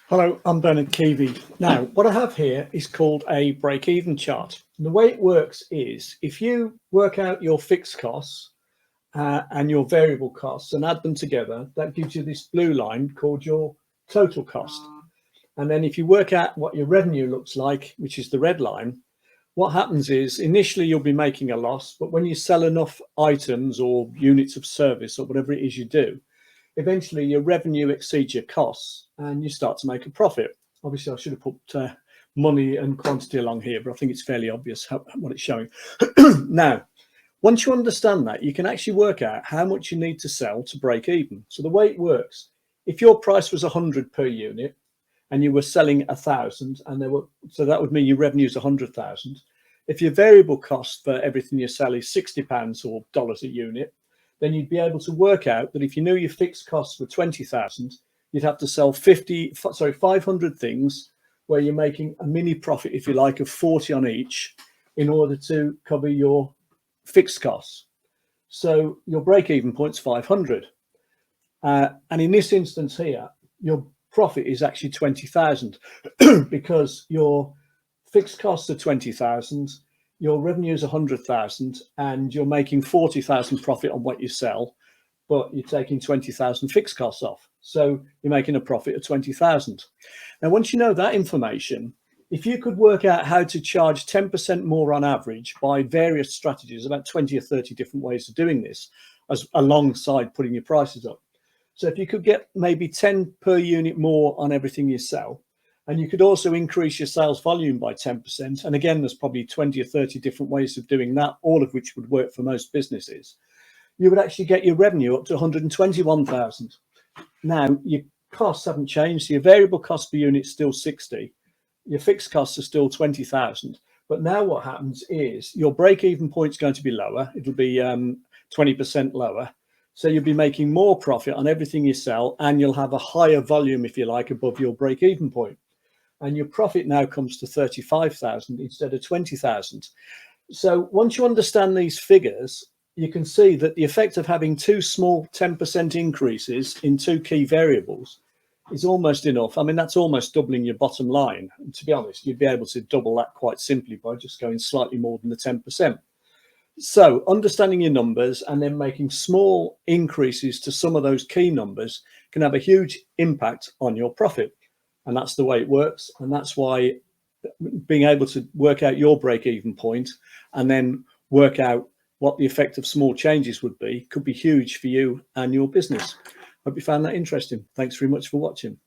Hello, I'm Bernard Keavy. Now, what I have here is called a break-even chart. And the way it works is if you work out your fixed costs and your variable costs and add them together, that gives you this blue line called your total cost. And then if you work out what your revenue looks like, which is the red line, what happens is initially you'll be making a loss, but when you sell enough items or units of service or whatever it is you do, eventually your revenue exceeds your costs and you start to make a profit. Obviously, I should have put money and quantity along here, but I think it's fairly obvious what it's showing. Now, once you understand that, you can actually work out how much you need to sell to break even. So the way it works, if your price was 100 per unit and you were selling 1,000, and so that would mean your revenue is 100,000. If your variable cost for everything you sell is £60 or dollars a unit, then you'd be able to work out that if you knew your fixed costs were 20,000, you'd have to sell 500 things where you're making a mini profit, if you like, of 40 on each in order to cover your fixed costs. So your break-even point's 500. And in this instance here, your profit is actually 20,000 because your fixed costs are 20,000. Your revenue is 100,000 and you're making 40,000 profit on what you sell, but you're taking 20,000 fixed costs off. So you're making a profit of 20,000. Now, once you know that information, if you could work out how to charge 10% more on average by various strategies, about 20 or 30 different ways of doing this, as alongside putting your prices up. So if you could get maybe 10 per unit more on everything you sell, and you could also increase your sales volume by 10%. And again, there's probably 20 or 30 different ways of doing that, all of which would work for most businesses. You would actually get your revenue up to 121,000. Now, your costs haven't changed. So your variable cost per unit is still 60. Your fixed costs are still 20,000. But now what happens is your break-even point is going to be lower. It'll be 20% lower. So you'll be making more profit on everything you sell, and you'll have a higher volume, if you like, above your break-even point. And your profit now comes to 35,000 instead of 20,000. So once you understand these figures, you can see that the effect of having two small 10% increases in two key variables is almost enough. I mean, that's almost doubling your bottom line. And to be honest, you'd be able to double that quite simply by just going slightly more than the 10%. So understanding your numbers and then making small increases to some of those key numbers can have a huge impact on your profit. And that's the way it works. And that's why being able to work out your break-even point and then work out what the effect of small changes would be could be huge for you and your business. Hope you found that interesting. Thanks very much for watching.